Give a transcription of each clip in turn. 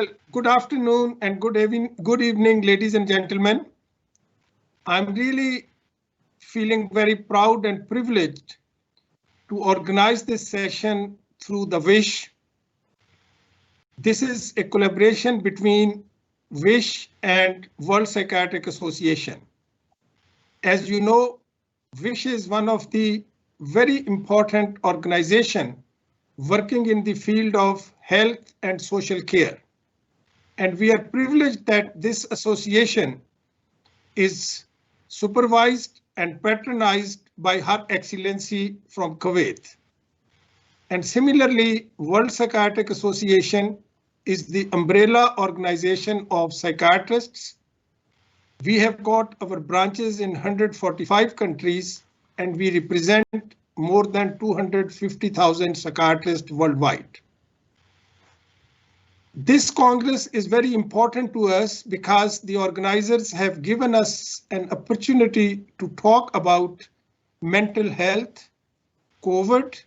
Well, good afternoon and good evening, ladies and gentlemen. I'm really feeling very proud and privileged to organize this session through the WISH. This is a collaboration between WISH and World Psychiatric Association. As you know, WISH is one of the very important organizations working in the field of health and social care. And we are privileged that this association is supervised and patronized by Her Excellency from Kuwait. And similarly, World Psychiatric Association is the umbrella organization of psychiatrists. We have got our branches in 145 countries, and we represent more than 250,000 psychiatrists worldwide. This Congress is very important to us because the organizers have given us an opportunity to talk about mental health, COVID,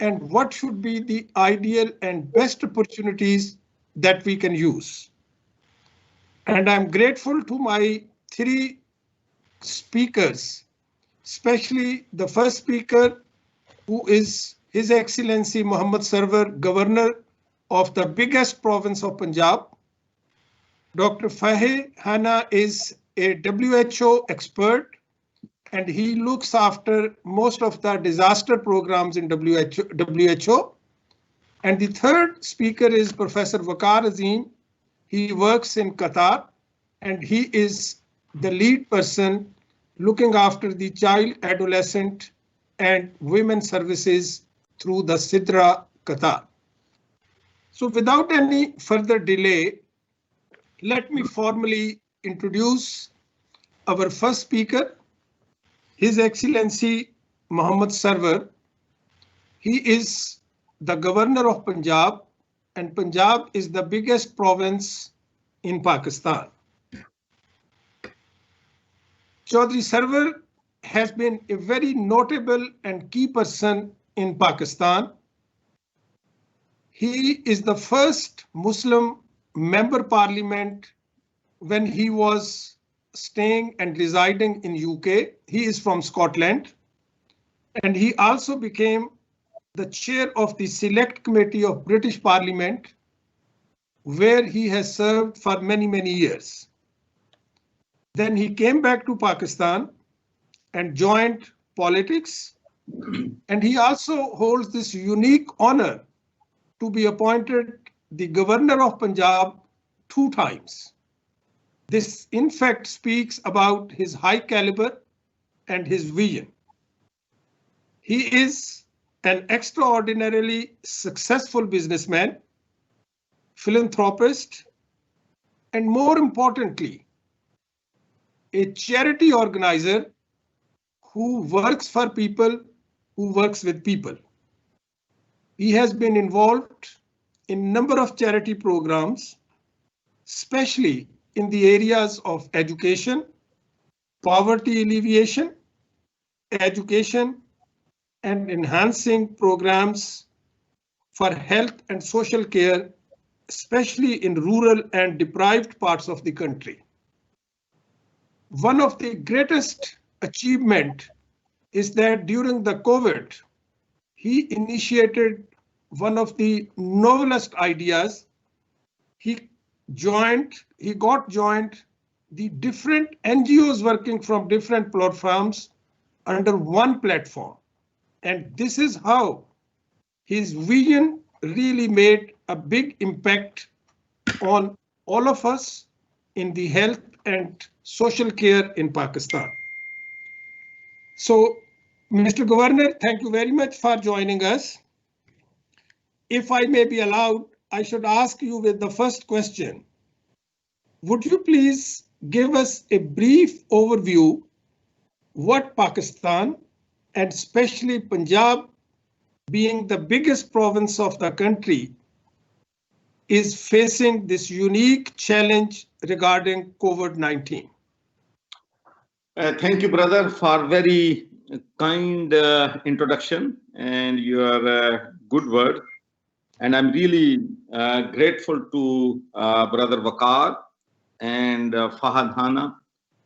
and what should be the ideal and best opportunities that we can use. And I'm grateful to my three speakers, especially the first speaker, who is His Excellency Muhammad Sarwar, Governor of the biggest province of Punjab. Dr. Fahey Hanna is a WHO expert, and he looks after most of the disaster programs in WHO. And the third speaker is Professor Waqar Azim. He works in Qatar, and he is the lead person looking after the child, adolescent, and women services through the Sidra, Qatar. So without any further delay, let me formally introduce our first speaker, His Excellency Muhammad Sarwar. He is the Governor of Punjab, and Punjab is the biggest province in Pakistan. Chaudhry Sarwar has been a very notable and key person in Pakistan. He is the first Muslim member parliament when he was staying and residing in UK. He is from Scotland, and he also became the chair of the Select Committee of British Parliament, where he has served for many, many years. Then he came back to Pakistan and joined politics, and he also holds this unique honor to be appointed the Governor of Punjab 2 times. This, in fact, speaks about his high caliber and his vision. He is an extraordinarily successful businessman, philanthropist, and more importantly, a charity organizer who works for people, who works with people. He has been involved in a number of charity programs, especially in the areas of education, poverty alleviation, education, and enhancing programs for health and social care, especially in rural and deprived parts of the country. One of the greatest achievements is that during the COVID, he initiated one of the novelest ideas. He got joined the different NGOs working from different platforms under one platform. And this is how his vision really made a big impact on all of us in the health and social care in Pakistan. So, Mr. Governor, thank you very much for joining us. If I may be allowed, I should ask you with the first question. Would you please give us a brief overview what Pakistan, and especially Punjab, being the biggest province of the country, is facing this unique challenge regarding COVID-19? Thank you, brother, for very kind introduction and your good word. And I'm really grateful to Brother Waqar and Fahad Hana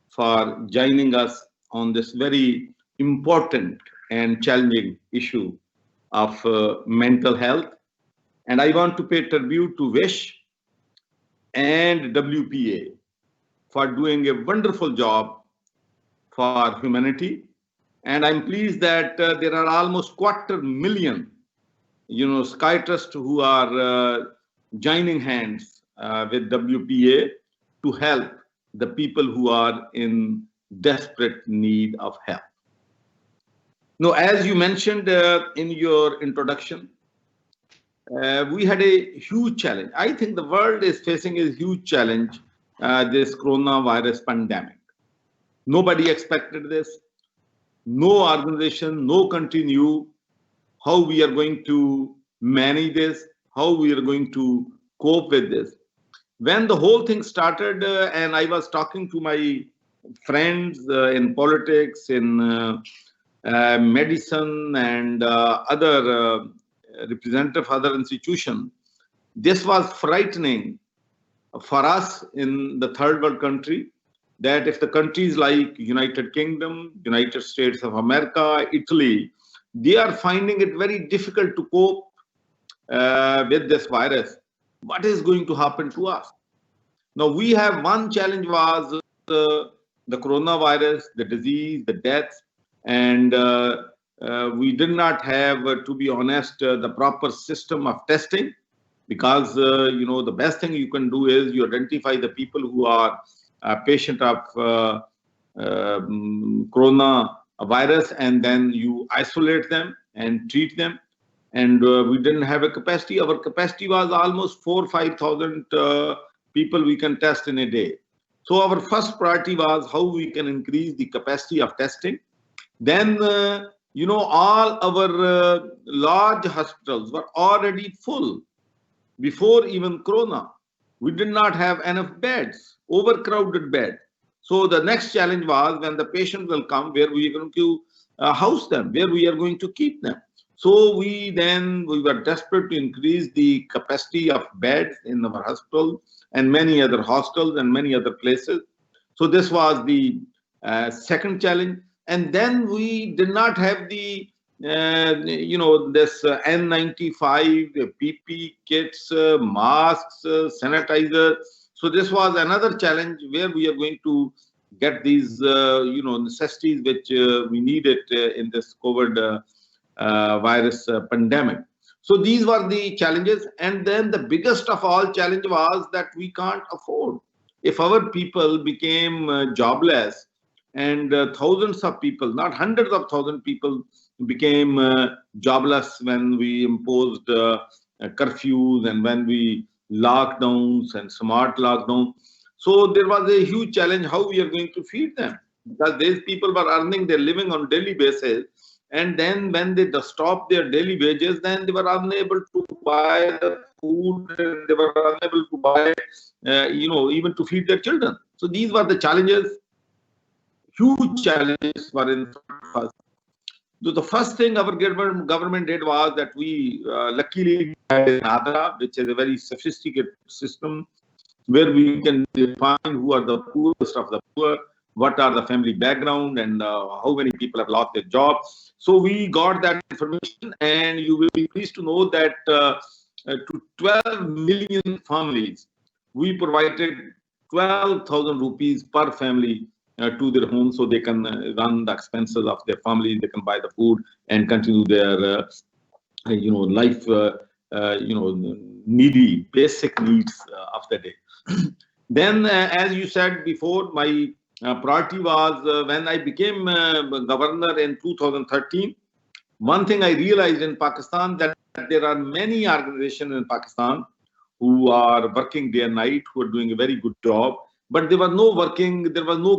for joining us on this very important and challenging issue of mental health. And I want to pay tribute to Wish and WPA for doing a wonderful job for humanity. And I'm pleased that there are almost 250,000, Sky Trust who are joining hands with WPA to help the people who are in desperate need of help. Now, as you mentioned in your introduction, we had a huge challenge. I think the world is facing a huge challenge, this coronavirus pandemic. Nobody expected this. No organization, no country knew how we are going to manage this, how we are going to cope with this. When the whole thing started, and I was talking to my friends in politics, in medicine, and other representative other institutions, this was frightening for us in the third world country, that if the countries like United Kingdom, United States of America, Italy, they are finding it very difficult to cope with this virus, what is going to happen to us? Now, we have one challenge was the coronavirus, the disease, the deaths, and we did not have, to be honest, the proper system of testing, because, the best thing you can do is you identify the people who are patient of coronavirus, and then you isolate them and treat them. And we didn't have a capacity. Our capacity was almost 4,000 or 5,000 people we can test in a day. So our first priority was how we can increase the capacity of testing. Then, all our large hospitals were already full before even corona. We did not have enough beds, overcrowded beds. So the next challenge was when the patient will come, where we are going to house them, where we are going to keep them. So we were desperate to increase the capacity of beds in our hospital and many other hostels and many other places. So this was the second challenge. And then we did not have the this N95, PP kits, masks, sanitizer. So this was another challenge where we are going to get these, necessities which we needed in this COVID virus pandemic. So these were the challenges. And then the biggest of all challenge was that we can't afford. If our people became jobless, and thousands of people, not hundreds of thousands of people, became jobless when we imposed curfews and when we lockdowns and smart lockdown. So there was a huge challenge how we are going to feed them, because these people were earning their living on daily basis. And then when they stopped their daily wages, then they were unable to buy the food, and they were unable to buy, even to feed their children. So these were the challenges. Huge challenges were in front of us. So the first thing our government did was that we luckily had an ADRA, which is a very sophisticated system where we can define who are the poorest of the poor, what are the family background, and how many people have lost their job. So we got that information, and you will be pleased to know that to 12 million families, we provided 12,000 rupees per family to their home, so they can run the expenses of their family, they can buy the food and continue their life, needy basic needs of the day. Then, as you said before, my priority was when I became governor in 2013. One thing I realized in Pakistan, that there are many organizations in Pakistan who are working day and night, who are doing a very good job. But there was no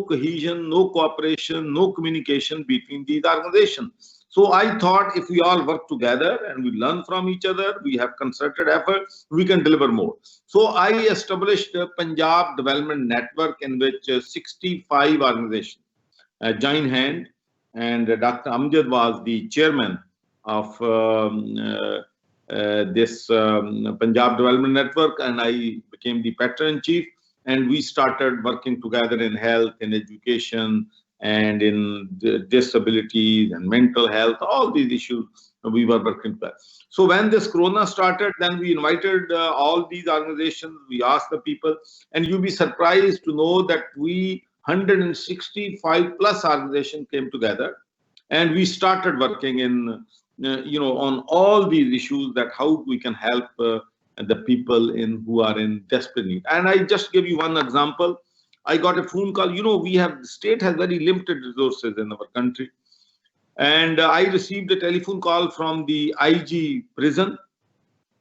cohesion, no cooperation, no communication between these organizations. So I thought if we all work together and we learn from each other, we have concerted efforts, we can deliver more. So I established a Punjab Development Network in which 65 organizations joined hand, and Dr. Amjad was the chairman of this Punjab Development Network, and I became the patron-in-chief. And we started working together in health, in education, and in disabilities and mental health, all these issues we were working together. So when this corona started, then we invited all these organizations, we asked the people, and you'll be surprised to know that 165 plus organizations came together, and we started working in, on all these issues, that how we can help the people who are in desperate need. And I just give you one example. I got a phone call. The state has very limited resources in our country. And I received a telephone call from the IG prison.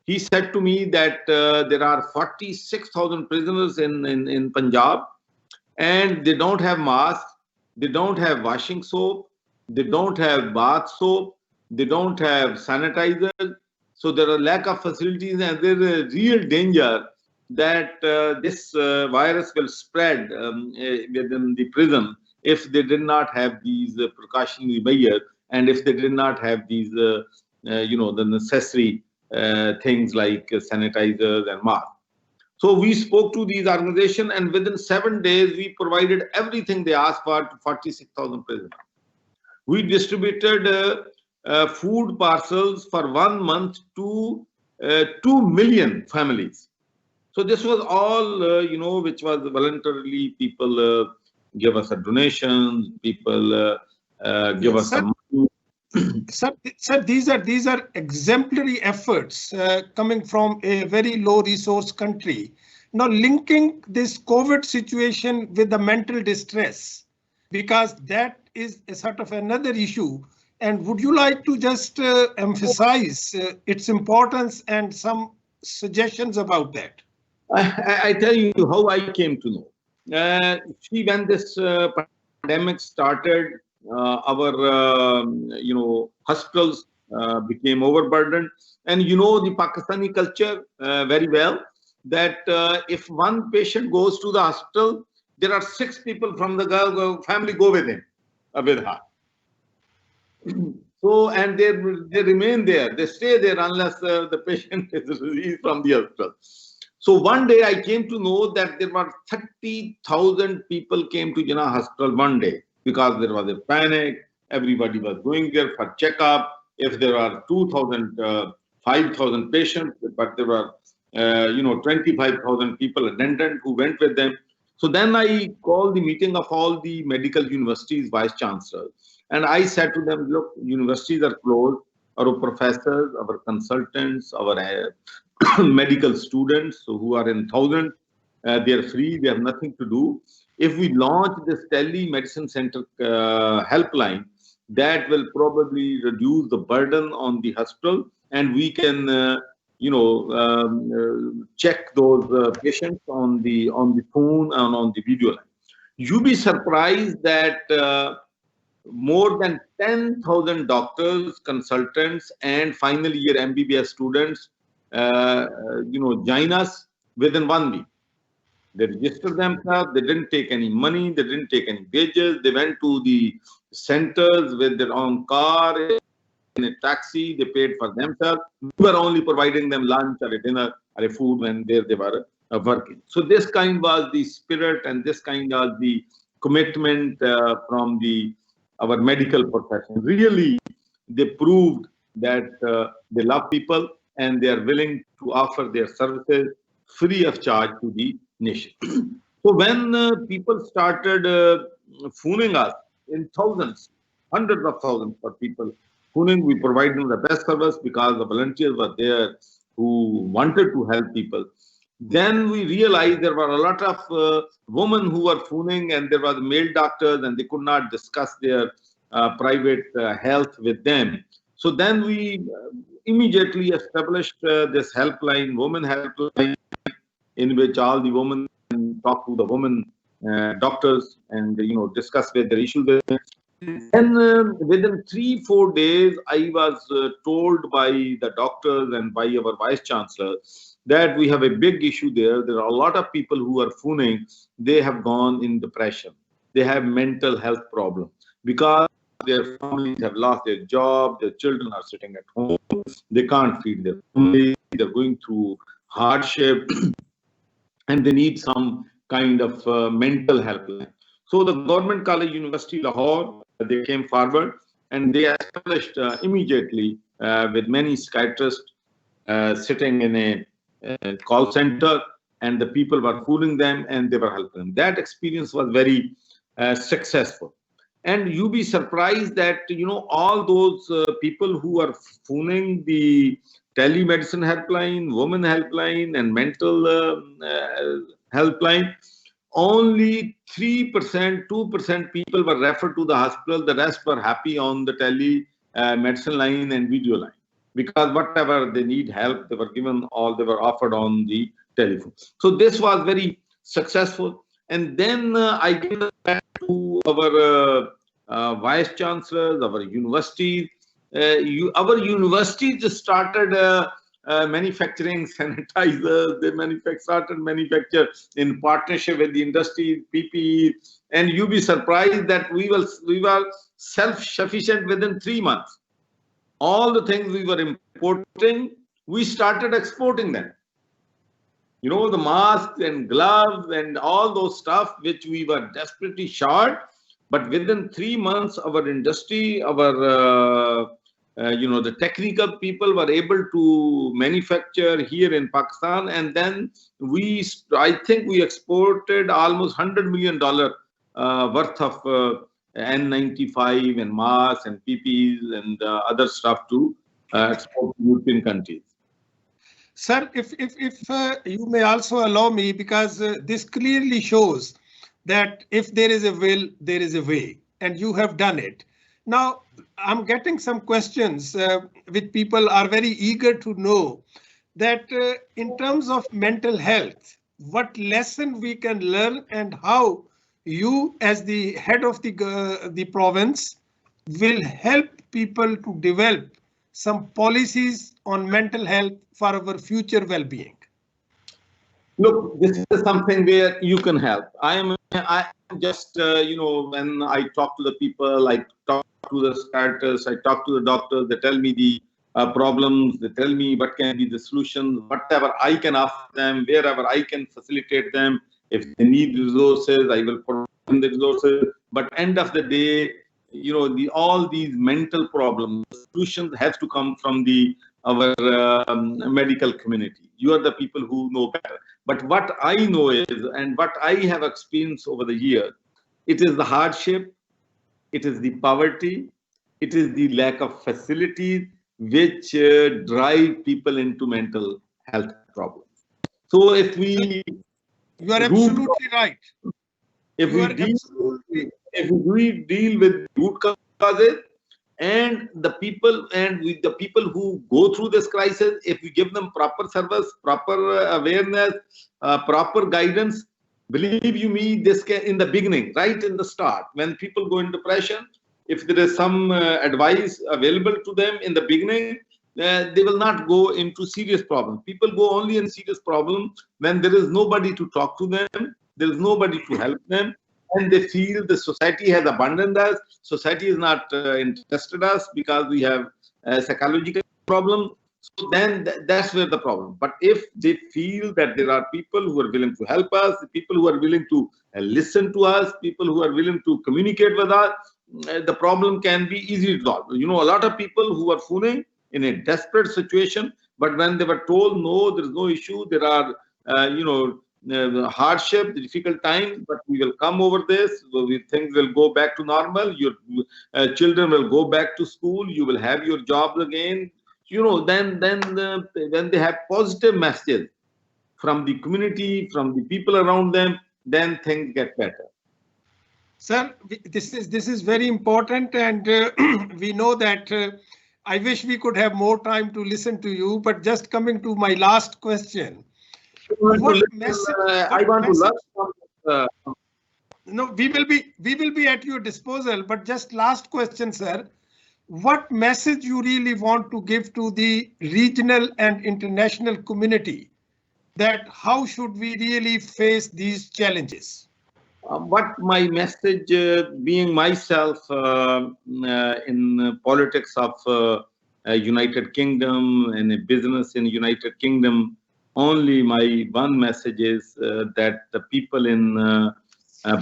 He said to me that there are 46,000 prisoners in Punjab, and they don't have masks, they don't have washing soap, they don't have bath soap, they don't have sanitizers. So there are lack of facilities, and there is a real danger that this virus will spread within the prison if they did not have these precautionary measures, and if they did not have these, the necessary things like sanitizers and masks. So we spoke to these organizations, and within 7 days, we provided everything they asked for to 46,000 prisoners. We distributed food parcels for 1 month to 2 million families. So this was all, which was voluntarily. People give us a donation. People give us some money. Sir, these are exemplary efforts coming from a very low resource country. Now, linking this COVID situation with the mental distress, because that is a sort of another issue. And would you like to just emphasize its importance and some suggestions about that? I tell you how I came to know. When this pandemic started, our hospitals became overburdened, and the Pakistani culture very well, that if one patient goes to the hospital, there are 6 people from the family go with him, with her. So, and they remain there, they stay there unless the patient is released from the hospital. So one day I came to know that there were 30,000 people came to Jinnah Hospital one day, because there was a panic. Everybody was going there for checkup. If there are 2,000, 5,000 patients, but there were 25,000 people attendant who went with them. So then I called the meeting of all the medical universities vice chancellors, and I said to them, look, universities are closed. Our professors, our consultants, our medical students who are in thousands, they are free, they have nothing to do. If we launch this telemedicine center helpline, that will probably reduce the burden on the hospital, and we can check those patients on the phone and on the video line. You'll be surprised that more than 10,000 doctors, consultants, and final year MBBS students join us within 1 week. They registered themselves, they didn't take any money, they didn't take any wages, they went to the centers with their own car, in a taxi, they paid for themselves. We were only providing them lunch or a dinner or a food when they were working. So this kind was the spirit, and this kind was the commitment from our medical profession. Really, they proved that they love people, and they are willing to offer their services free of charge to the nation. So when people started phoning us in thousands, hundreds of thousands of people phoning, we provided them the best service because the volunteers were there who wanted to help people. Then we realized there were a lot of women who were phoning, and there were male doctors, and they could not discuss their private health with them. So then we immediately established this helpline, women helpline, in which all the women talk to the women doctors and discuss their issues. And within 3-4 days, I was told by the doctors and by our vice chancellor that we have a big issue there. There are a lot of people who are phoning. They have gone in depression. They have mental health problems because their families have lost their job, their children are sitting at home, they can't feed their families, they're going through hardship, and they need some kind of mental helpline. So the Government College University Lahore, they came forward and they established immediately with many psychiatrists sitting in a call center, and the people were fooling them and they were helping them. That experience was very successful. And you be surprised that, you know, all those people who are phoning the telemedicine helpline, women helpline, and mental helpline, only 3%, 2% people were referred to the hospital. The rest were happy on the medicine line and video line, because whatever they need help, they were given, all they were offered on the telephone. So this was very successful. And then I give it back to our vice chancellors, our universities. Our universities just started manufacturing sanitizers. They started manufacture in partnership with the industry, PPE, and you be surprised that we were self-sufficient within 3 months. All the things we were importing, we started exporting them. You know, the masks and gloves and all those stuff which we were desperately short, but within 3 months, our industry, our the technical people were able to manufacture here in Pakistan, and then I think we exported almost $100 million worth of N95 and masks and PPEs and other stuff to export to European countries. Sir, if you may also allow me, because this clearly shows that if there is a will, there is a way, and you have done it. Now, I'm getting some questions which people are very eager to know that in terms of mental health, what lesson we can learn and how you as the head of the province will help people to develop some policies on mental health for our future well-being. Look, this is something where you can help. I just, when I talk to the people, I talk to the psychiatrists, I talk to the doctors, they tell me the problems, they tell me what can be the solutions, whatever I can offer them, wherever I can facilitate them. If they need resources, I will provide them the resources. But end of the day, all these mental problems, solutions have to come from our medical community. You are the people who know better. But what I know is, and what I have experienced over the years, it is the hardship, it is the poverty, it is the lack of facilities which drive people into mental health problems. So if we... You are absolutely right. If we deal with root causes, and the people who go through this crisis, if we give them proper service, proper awareness, proper guidance, believe you me, this can, in the beginning, right in the start, when people go into depression, if there is some advice available to them in the beginning, they will not go into serious problems. People go only in serious problems when there is nobody to talk to them, there is nobody to help them, and they feel the society has abandoned us, society is not interested in us because we have a psychological problem. So then that's where the problem. But if they feel that there are people who are willing to help us, people who are willing to listen to us, people who are willing to communicate with us, the problem can be easily resolved. A lot of people who are fooling in a desperate situation, but when they were told, no, there is no issue, there are, the hardship, the difficult time, but we will come over this. Things will go back to normal. Your children will go back to school. You will have your jobs again. Then when they have positive messages from the community, from the people around them, then things get better. Sir, this is very important, and we know that I wish we could have more time to listen to you. But just coming to my last question. No, we will be at your disposal, but just last question, sir. What message you really want to give to the regional and international community, that how should we really face these challenges? What my message, being myself in politics of United Kingdom and a business in United Kingdom, only my one message is that the people in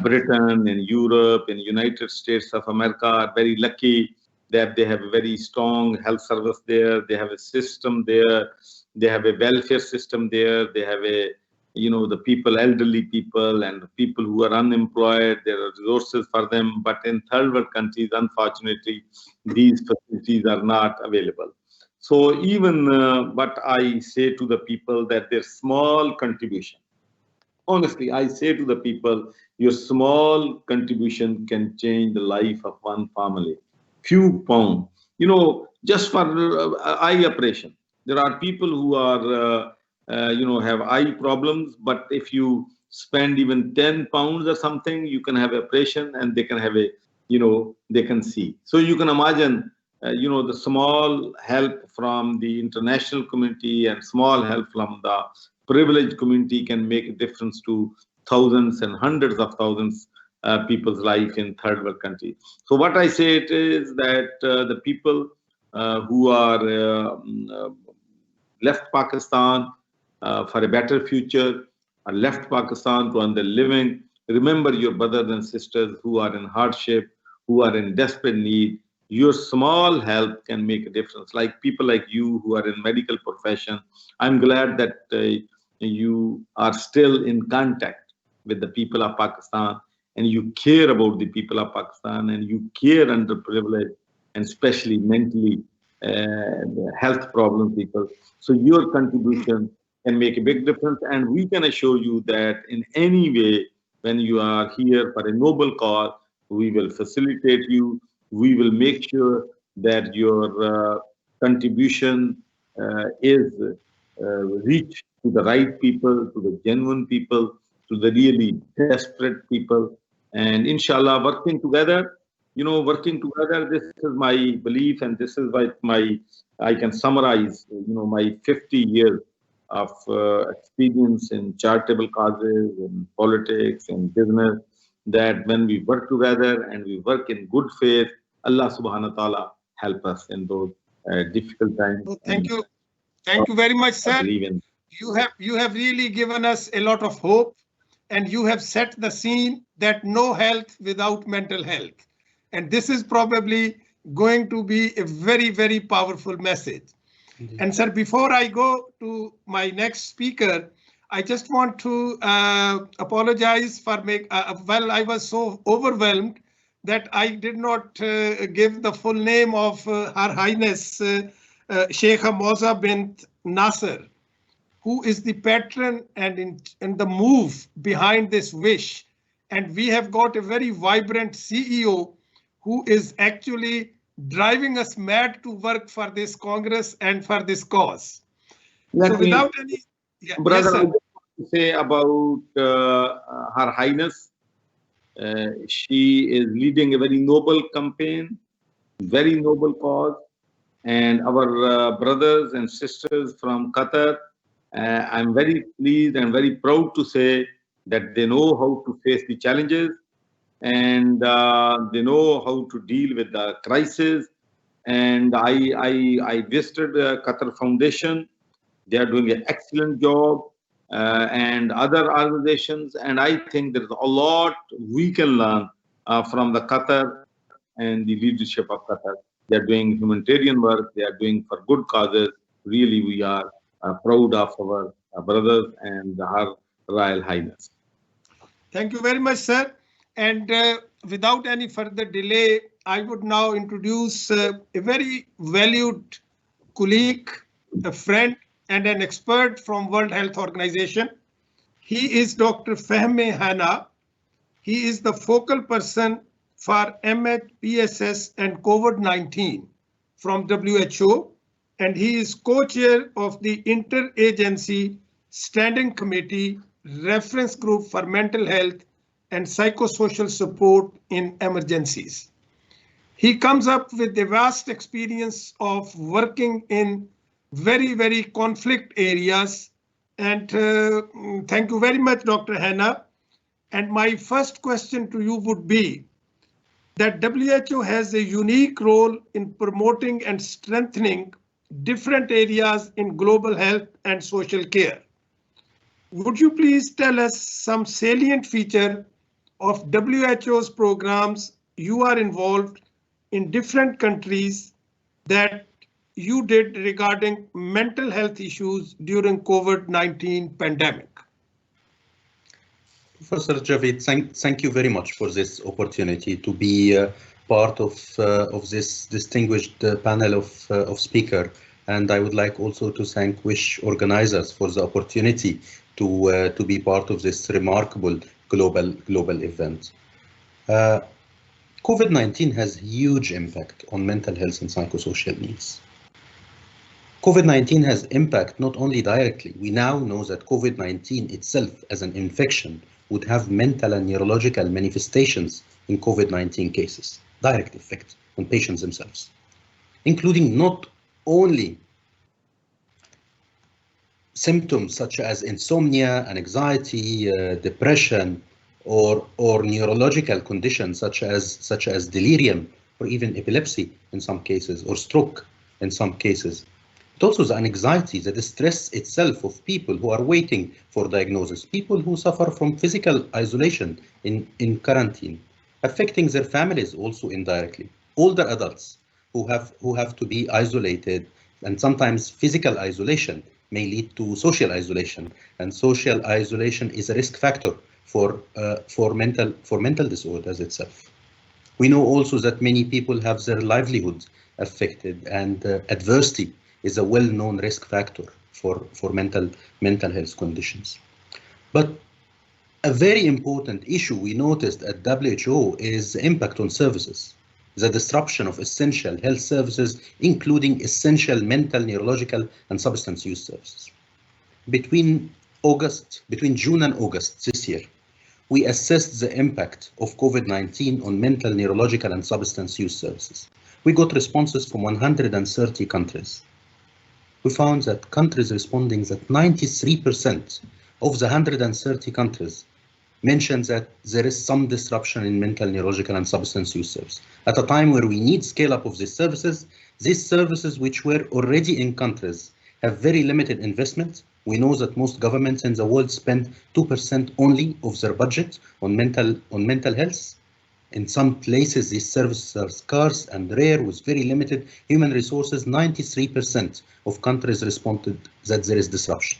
Britain, in Europe, in United States of America are very lucky that they have a very strong health service there. They have a system there. They have a welfare system there. They have a, the people, elderly people and people who are unemployed, there are resources for them. But in third world countries, unfortunately, these facilities are not available. So even what I say to the people, that their small contribution, honestly, I say to the people, your small contribution can change the life of one family. Few pounds, just for eye operation. There are people who are, have eye problems, but if you spend even 10 pounds or something, you can have operation and they can have a, they can see. So you can imagine, the small help from the international community and small help from the privileged community can make a difference to thousands and hundreds of thousands people's life in third world countries. So what I say it is that the people who are left Pakistan for a better future, or left Pakistan to earn their living, remember your brothers and sisters who are in hardship, who are in desperate need. Your small help can make a difference. Like people like you who are in medical profession, I'm glad that you are still in contact with the people of Pakistan, and you care about the people of Pakistan, and you care underprivileged and especially mentally health problem people. So your contribution can make a big difference, and we can assure you that in any way, when you are here for a noble cause, we will facilitate you. We will make sure that your contribution is reach to the right people, to the genuine people, to the really desperate people. And inshallah, working together, this is my belief, and this is I can summarize, my 50 years of experience in charitable causes, in politics, in business, that when we work together and we work in good faith, Allah subhanahu wa ta'ala help us in those difficult times. Oh, thank you. Thank you very much, sir. You have really given us a lot of hope, and you have set the scene that no health without mental health. And this is probably going to be a very, very powerful message. Indeed. And sir, before I go to my next speaker, I just want to apologize for I was so overwhelmed that I did not give the full name of Her Highness Sheikha Moza bint Nasser, who is the patron and the move behind this wish. And we have got a very vibrant CEO who is actually driving us mad to work for this Congress and for this cause. So without any... Brother, yes, I want to say about Her Highness. She is leading a very noble campaign, very noble cause. And our brothers and sisters from Qatar, I'm very pleased and very proud to say that they know how to face the challenges, and they know how to deal with the crisis. And I visited Qatar Foundation. They are doing an excellent job, and other organizations. And I think there's a lot we can learn from the Qatar and the leadership of Qatar. They are doing humanitarian work. They are doing for good causes. Really, we are proud of our brothers and Her Royal Highness. Thank you very much, sir. And without any further delay, I would now introduce a very valued colleague, a friend, and an expert from World Health Organization. He is Dr. Fahmi Hana. He is the focal person for MH, PSS, and COVID-19 from WHO, and he is co-chair of the Interagency Standing Committee Reference Group for Mental Health and Psychosocial Support in Emergencies. He comes up with a vast experience of working in very, very conflict areas. And thank you very much, Dr. Hannah. And my first question to you would be that WHO has a unique role in promoting and strengthening different areas in global health and social care. Would you please tell us some salient feature of WHO's programs you are involved in different countries that you did regarding mental health issues during COVID-19 pandemic? Professor Javid, thank you very much for this opportunity to be part of this distinguished panel of speakers. And I would like also to thank WISH organizers for the opportunity to be part of this remarkable global event. COVID-19 has huge impact on mental health and psychosocial needs. COVID-19 has impact not only directly. We now know that COVID-19 itself as an infection would have mental and neurological manifestations in COVID-19 cases, direct effect on patients themselves, including not only symptoms such as insomnia and anxiety, depression, or neurological conditions such as delirium or even epilepsy in some cases, or stroke in some cases. But also the anxiety, the distress itself of people who are waiting for diagnosis, people who suffer from physical isolation in quarantine, affecting their families also indirectly. Older adults who have to be isolated, and sometimes physical isolation may lead to social isolation, and social isolation is a risk factor for mental disorders itself. We know also that many people have their livelihoods affected, and adversity is a well-known risk factor for mental health conditions. But a very important issue we noticed at WHO is the impact on services, the disruption of essential health services, including essential mental, neurological, and substance use services. Between June and August this year, we assessed the impact of COVID-19 on mental, neurological, and substance use services. We got responses from 130 countries. We found that countries responding that 93% of the 130 countries mentioned that there is some disruption in mental, neurological, and substance use services. At a time where we need scale up of these services which were already in countries have very limited investment. We know that most governments in the world spend 2% only of their budget on mental health. In some places, these services are scarce and rare with very limited human resources. 93% of countries responded that there is disruption.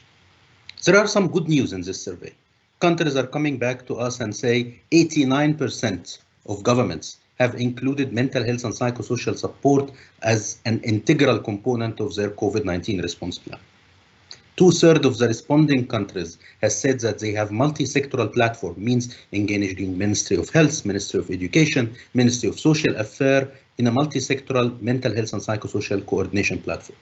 There are some good news in this survey. Countries are coming back to us and say 89% of governments have included mental health and psychosocial support as an integral component of their COVID-19 response plan. 2/3 of the responding countries has said that they have multi-sectoral platform, means engaged in Ministry of Health, Ministry of Education, Ministry of Social Affairs, in a multi-sectoral mental health and psychosocial coordination platform.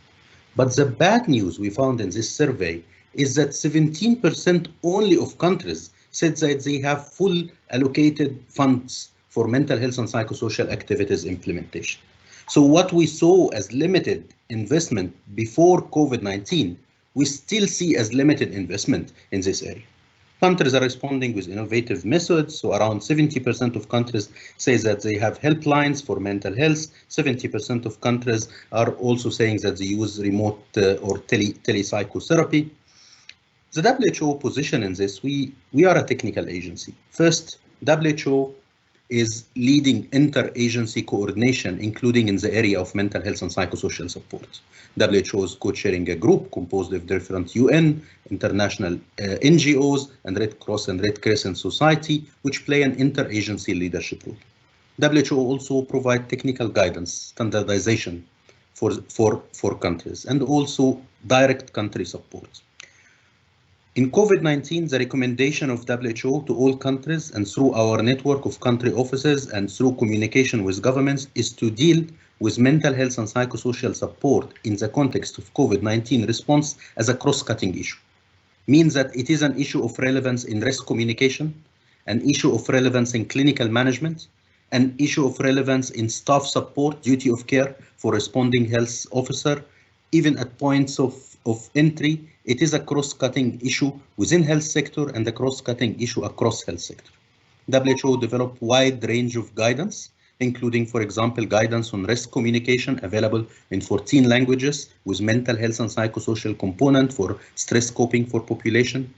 But the bad news we found in this survey is that 17% only of countries said that they have full allocated funds for mental health and psychosocial activities implementation. So what we saw as limited investment before COVID-19, we still see as limited investment in this area. Countries are responding with innovative methods. So around 70% of countries say that they have helplines for mental health. 70% of countries are also saying that they use remote or telepsychotherapy. The WHO position in this, we are a technical agency. First, WHO is leading interagency coordination, including in the area of mental health and psychosocial support. WHO is co-chairing a group composed of different UN, international NGOs, and Red Cross and Red Crescent Society, which play an interagency leadership role. WHO also provide technical guidance, standardization for countries, and also direct country support. In COVID-19, the recommendation of WHO to all countries and through our network of country offices and through communication with governments is to deal with mental health and psychosocial support in the context of COVID-19 response as a cross-cutting issue. Means that it is an issue of relevance in risk communication, an issue of relevance in clinical management, an issue of relevance in staff support, duty of care for responding health officer, even at points of entry. It is a cross-cutting issue within health sector and a cross-cutting issue across health sector. WHO developed wide range of guidance, including, for example, guidance on risk communication available in 14 languages with mental health and psychosocial component for stress coping for population.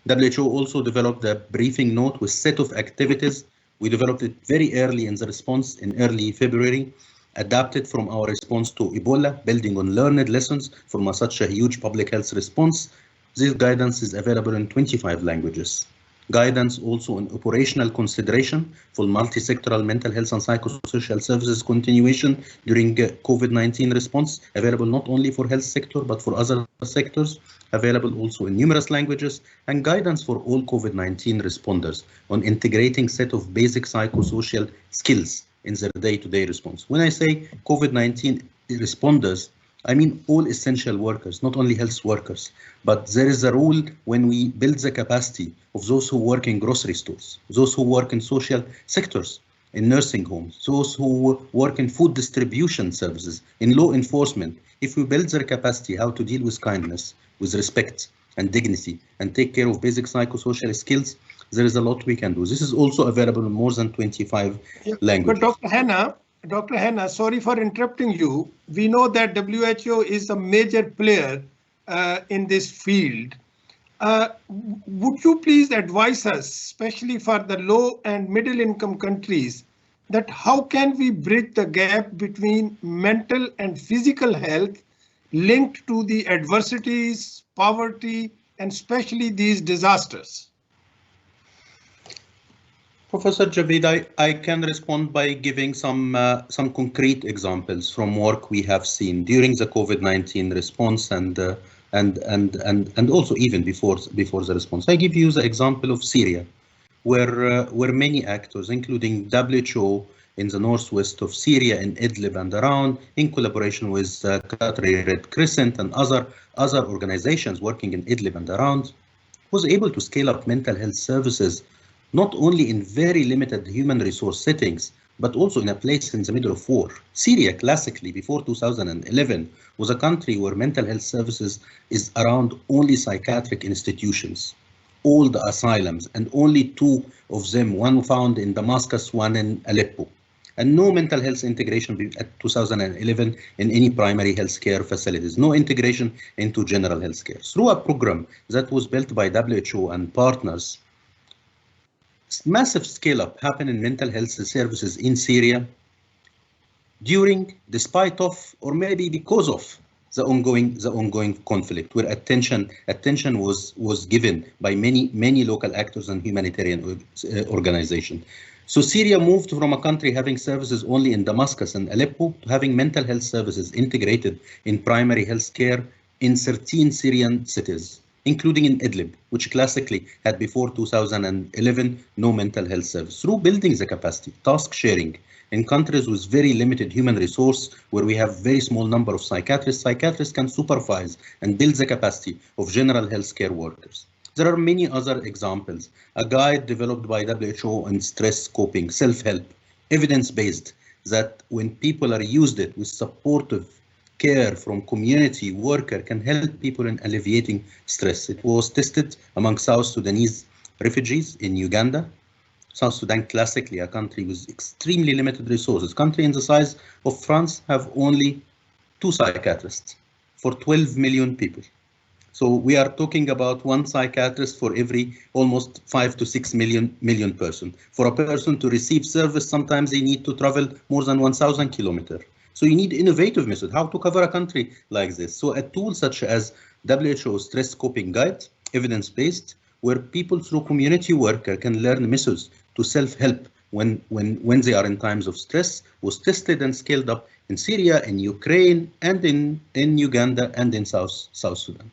WHO also developed a briefing note with set of activities. We developed it very early in the response in early February, adapted from our response to Ebola, building on learned lessons from such a huge public health response. This guidance is available in 25 languages. Guidance also on operational consideration for multi-sectoral mental health and psychosocial services continuation during COVID-19 response, available not only for health sector, but for other sectors, available also in numerous languages, and guidance for all COVID-19 responders on integrating set of basic psychosocial skills in their day-to-day response. When I say COVID-19 responders, I mean all essential workers, not only health workers, but there is a rule when we build the capacity of those who work in grocery stores, those who work in social sectors, in nursing homes, those who work in food distribution services, in law enforcement. If we build their capacity how to deal with kindness, with respect and dignity, and take care of basic psychosocial skills, there is a lot we can do. This is also available in more than 25 languages. But Dr. Hanna, sorry for interrupting you. We know that WHO is a major player in this field. Would you please advise us, especially for the low and middle income countries, that how can we bridge the gap between mental and physical health linked to the adversities, poverty, and especially these disasters? Professor Javid, I can respond by giving some concrete examples from work we have seen during the COVID-19 response and also even before the response. I give you the example of Syria, where many actors, including WHO in the northwest of Syria, in Idlib and around, in collaboration with Qatari Red Crescent and other organizations working in Idlib and around, was able to scale up mental health services not only in very limited human resource settings, but also in a place in the middle of war. Syria, classically, before 2011, was a country where mental health services is around only psychiatric institutions, all the asylums, and only 2 of them, one found in Damascus, one in Aleppo, and no mental health integration at 2011 in any primary health care facilities, no integration into general health care. Through a program that was built by WHO and partners, massive scale-up happened in mental health services in Syria despite of, or maybe because of, the ongoing conflict, where attention was given by many local actors and humanitarian organizations. So Syria moved from a country having services only in Damascus and Aleppo to having mental health services integrated in primary health care in 13 Syrian cities, including in Idlib, which classically had before 2011 no mental health service. Through building the capacity, task sharing in countries with very limited human resource, where we have very small number of psychiatrists can supervise and build the capacity of general health care workers. There are many other examples. A guide developed by WHO on stress coping, self-help, evidence-based, that when people are used it with supportive care from community worker can help people in alleviating stress. It was tested among South Sudanese refugees in Uganda. South Sudan, classically a country with extremely limited resources. Country in the size of France have only 2 psychiatrists for 12 million people. So we are talking about 1 psychiatrist for every almost 5 to 6 million person. For a person to receive service, sometimes they need to travel more than 1,000 kilometers. So you need innovative method, how to cover a country like this. So a tool such as WHO Stress Coping Guide, evidence-based, where people through community worker can learn methods to self-help when they are in times of stress, was tested and scaled up in Syria, in Ukraine, and in Uganda and in South Sudan.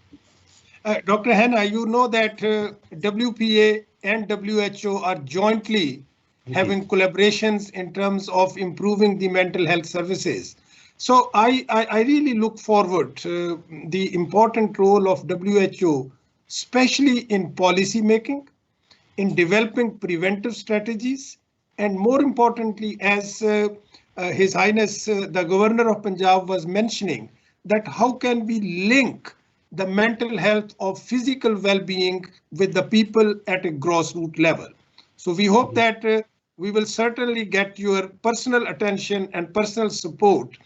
Dr. Hanna, you know that WPA and WHO are jointly having collaborations in terms of improving the mental health services. So I really look forward to the important role of WHO, especially in policy making, in developing preventive strategies, and more importantly, as His Highness the Governor of Punjab was mentioning, that how can we link the mental health of physical well-being with the people at a grassroots level. So we hope that we will certainly get your personal attention and personal support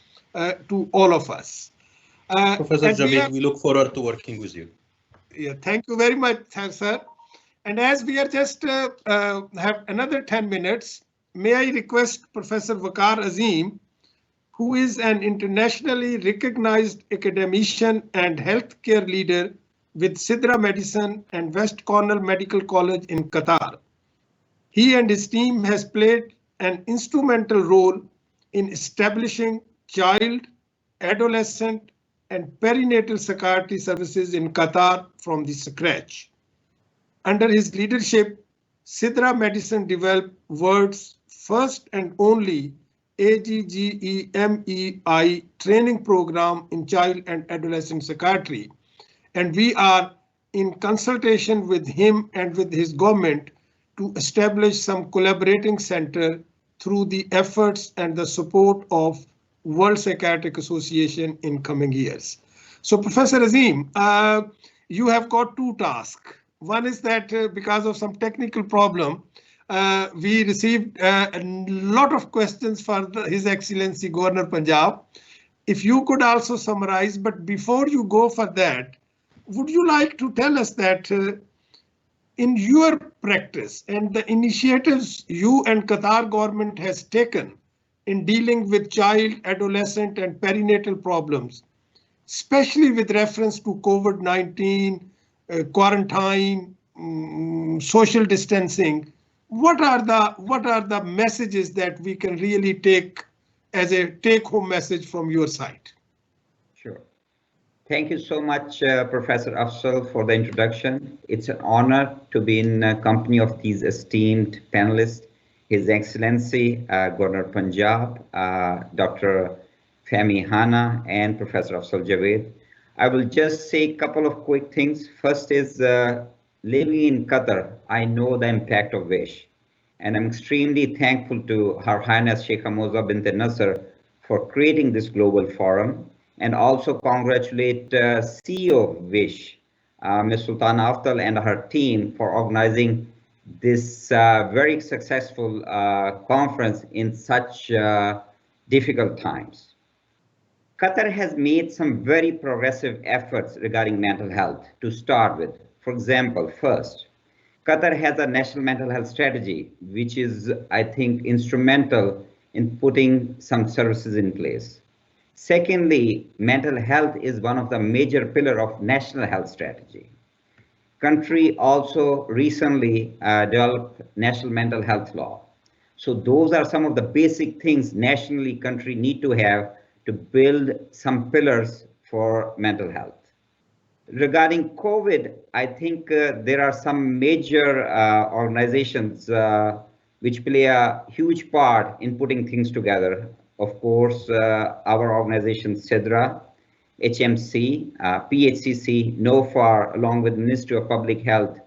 to all of us. Professor Javed, we look forward to working with you. Yeah, thank you very much, sir. And as we are just have another 10 minutes, may I request Professor Waqar Azim, who is an internationally recognized academician and healthcare leader with Sidra Medicine and West Cornell Medical College in Qatar. He and his team has played an instrumental role in establishing child, adolescent, and perinatal psychiatry services in Qatar from the scratch. Under his leadership, Sidra Medicine developed world's first and only AGGEMEI training program in child and adolescent psychiatry. And we are in consultation with him and with his government to establish some collaborating center through the efforts and the support of World Psychiatric Association in coming years. So Professor Azim, you have got two tasks. One is that because of some technical problem, we received a lot of questions for His Excellency Governor Punjab. If you could also summarize, but before you go for that, would you like to tell us that in your practice and the initiatives you and Qatar government has taken in dealing with child, adolescent and perinatal problems, especially with reference to COVID-19, quarantine, social distancing, what are the messages that we can really take as a take-home message from your side? Sure. Thank you so much, Professor Afzal, for the introduction. It's an honor to be in company of these esteemed panelists, His Excellency Governor Punjab, Dr. Fahmi Hana, and Professor Afzal Javed. I will just say a couple of quick things. First is living in Qatar, I know the impact of WISH, and I'm extremely thankful to Her Highness Sheikh Moza bint Nasser for creating this global forum, and also congratulate CEO of WISH, Ms. Sultana Aftal and her team for organizing this very successful conference in such difficult times. Qatar has made some very progressive efforts regarding mental health to start with. For example, first, Qatar has a national mental health strategy, which is, I think, instrumental in putting some services in place. Secondly, mental health is one of the major pillars of national health strategy. Country also recently developed national mental health law. So those are some of the basic things nationally country need to have to build some pillars for mental health. Regarding COVID, I think there are some major organizations which play a huge part in putting things together. Of course, our organization CIDRA, HMC, PHCC, NOFAR, along with Ministry of Public Health,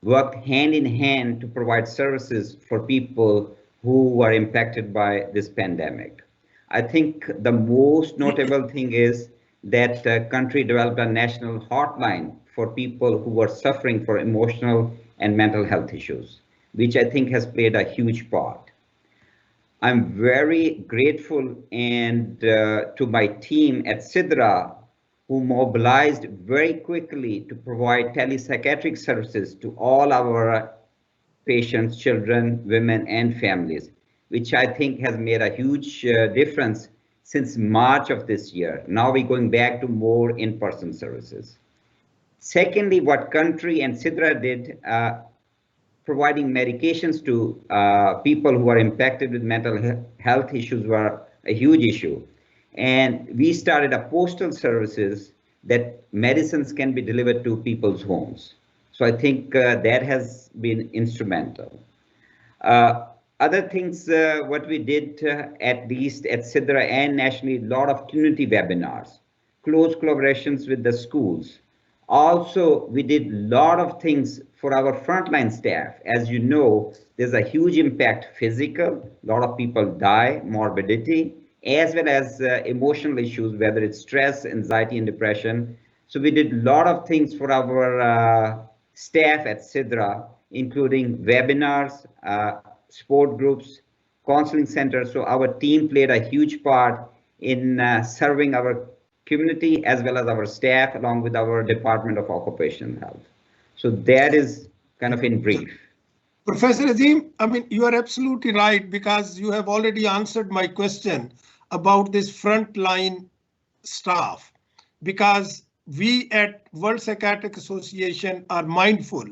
worked hand in hand to provide services for people who were impacted by this pandemic. I think the most notable thing is that the country developed a national hotline for people who were suffering for emotional and mental health issues, which I think has played a huge part. I'm very grateful and to my team at Sidra, who mobilized very quickly to provide telepsychiatric services to all our patients, children, women, and families, which I think has made a huge difference since March of this year. Now we're going back to more in-person services. Secondly, what country and Sidra did, providing medications to people who are impacted with mental health issues were a huge issue. And we started a postal services that medicines can be delivered to people's homes. So I think that has been instrumental. Other things, what we did, at least at Sidra and nationally, a lot of community webinars, close collaborations with the schools. Also, we did a lot of things for our frontline staff. As you know, there's a huge impact physical, a lot of people die, morbidity, as well as emotional issues, whether it's stress, anxiety, and depression. So we did a lot of things for our staff at Sidra, including webinars, sport groups, counseling centers. So our team played a huge part in serving our community as well as our staff, along with our Department of Occupational Health. So that is kind of in brief. Professor Azim, I mean, you are absolutely right, because you have already answered my question about this frontline staff, because we at World Psychiatric Association are mindful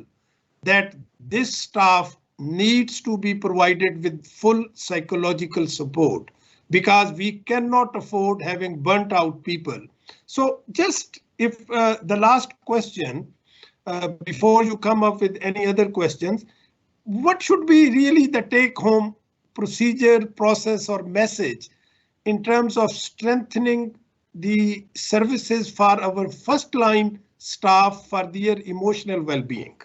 that this staff needs to be provided with full psychological support, because we cannot afford having burnt out people. So just if the last question, before you come up with any other questions, what should be really the take-home procedure, process, or message in terms of strengthening the services for our first-line staff for their emotional well-being?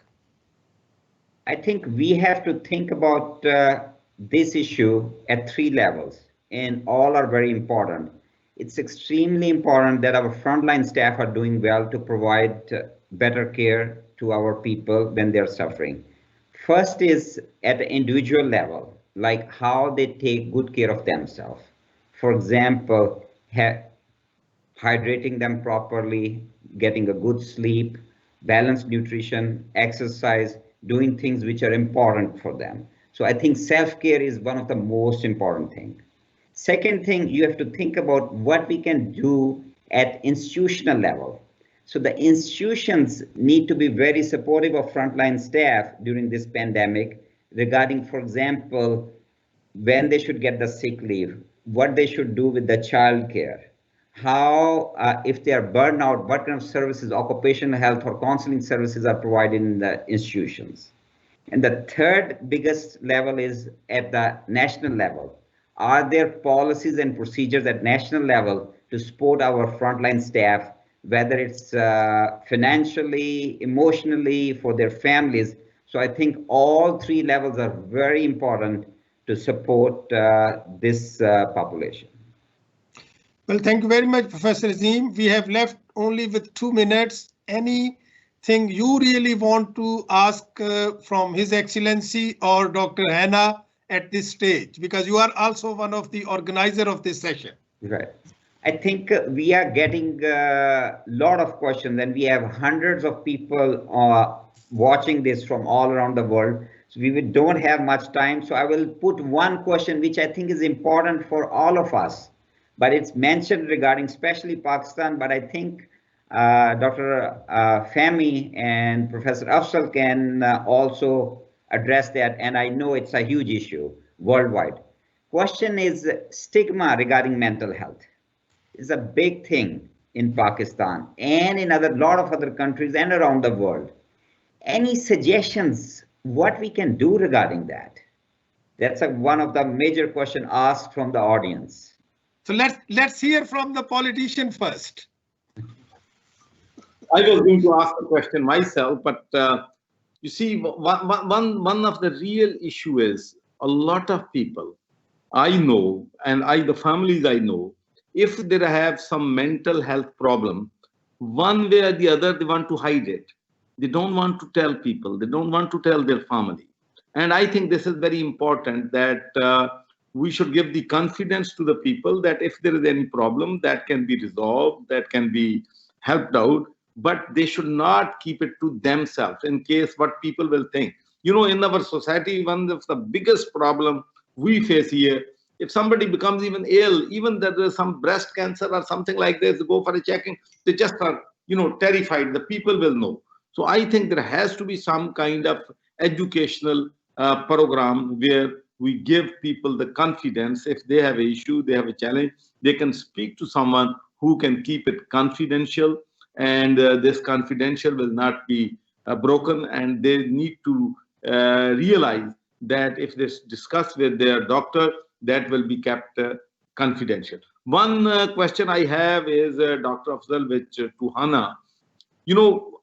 I think we have to think about this issue at 3 levels, and all are very important. It's extremely important that our frontline staff are doing well to provide better care to our people when they're suffering. First is at the individual level, like how they take good care of themselves. For example, hydrating them properly, getting a good sleep, balanced nutrition, exercise, doing things which are important for them. So I think self-care is one of the most important things. Second thing, you have to think about what we can do at institutional level. So the institutions need to be very supportive of frontline staff during this pandemic regarding, for example, when they should get the sick leave, what they should do with the child care, how, if they are burned out, what kind of services, occupational health or counseling services are provided in the institutions. And the third biggest level is at the national level. Are there policies and procedures at national level to support our frontline staff, whether it's financially, emotionally, for their families? So I think all 3 levels are very important to support this population. Well, thank you very much, Professor Azim. We have left only with 2 minutes. Anything you really want to ask from His Excellency or Dr. Hannah at this stage, because you are also one of the organizer of this session? Right. I think we are getting a lot of questions, and we have hundreds of people watching this from all around the world. So we don't have much time. So I will put one question which I think is important for all of us, but it's mentioned regarding especially Pakistan. But I think Dr. Fahmy and Professor Afzal can also address that. And I know it's a huge issue worldwide. Question is stigma regarding mental health. Is a big thing in Pakistan and in a lot of other countries and around the world. Any suggestions what we can do regarding that? That's one of the major questions asked from the audience. So let's hear from the politician first. I was going to ask the question myself, but you see, one of the real issue is a lot of people I know, and the families I know, if they have some mental health problem, one way or the other, they want to hide it. They don't want to tell people. They don't want to tell their family. And I think this is very important, that we should give the confidence to the people that if there is any problem, that can be resolved, that can be helped out, but they should not keep it to themselves in case what people will think. You know, in our society, one of the biggest problem we face here, if somebody becomes even ill, even that there's some breast cancer or something like this, go for a checking, they just are, terrified. The people will know. So I think there has to be some kind of educational program where we give people the confidence. If they have an issue, they have a challenge, they can speak to someone who can keep it confidential, and this confidential will not be broken, and they need to realize that if they discuss with their doctor, that will be kept confidential. One question I have is, Dr. Afzal, which to Hannah,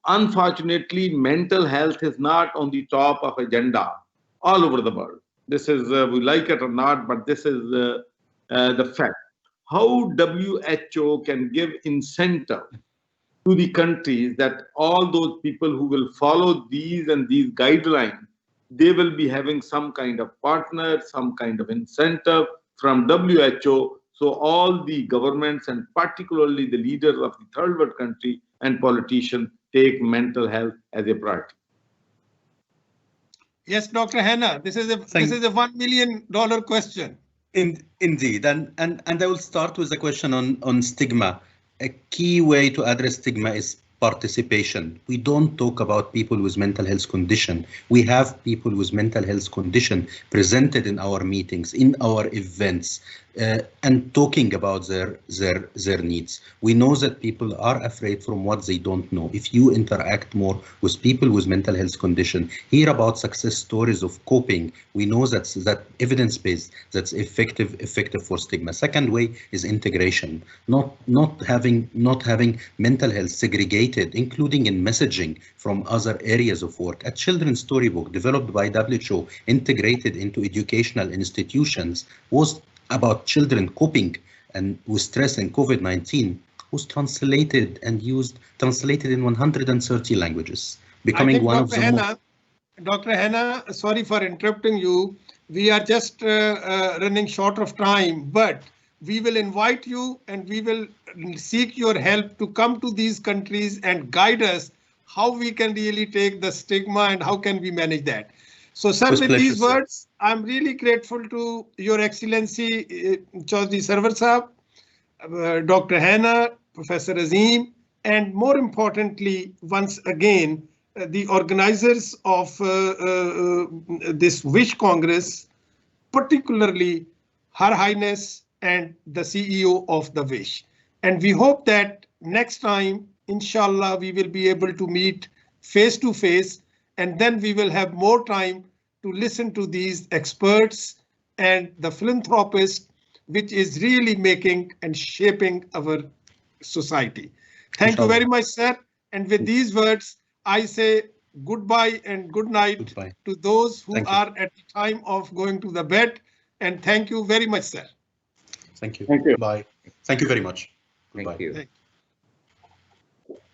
unfortunately, mental health is not on the top of agenda all over the world. This is, we like it or not, but this is the fact. How WHO can give incentive to the countries that all those people who will follow these and these guidelines they will be having some kind of partner, some kind of incentive from WHO. So all the governments and particularly the leaders of the third world country and politicians take mental health as a priority. Yes, Dr. Hanna, this is a $1 million question. Indeed, and I will start with a question on stigma. A key way to address stigma is participation. We don't talk about people with mental health condition. We have people with mental health condition presented in our meetings, in our events, and talking about their needs. We know that people are afraid from what they don't know. If you interact more with people with mental health condition, hear about success stories of coping, we know that evidence-based, that's effective for stigma. Second way is integration, not having mental health segregated, including in messaging from other areas of work. A children's storybook developed by WHO, integrated into educational institutions, was about children coping and with stress and COVID-19, was translated in 130 languages, becoming one of the most. Dr. Hanna, sorry for interrupting you. We are just running short of time, but we will invite you and we will seek your help to come to these countries and guide us how we can really take the stigma and how can we manage that. So, sir, with these words, I'm really grateful to Your Excellency Chaudhry Sarwar Sahab, Dr. Hanna, Professor Azim, and more importantly, once again, the organizers of this WISH Congress, particularly Her Highness and the CEO of the WISH. And we hope that next time, inshallah, we will be able to meet face to face, and then we will have more time to listen to these experts and the philanthropists, which is really making and shaping our society. Thank you very much, sir. And with these words, I say goodbye and good night to those who are at the time of going to the bed. And thank you very much, sir. Thank you. Thank you. Bye. Thank you very much. Goodbye. Thank you.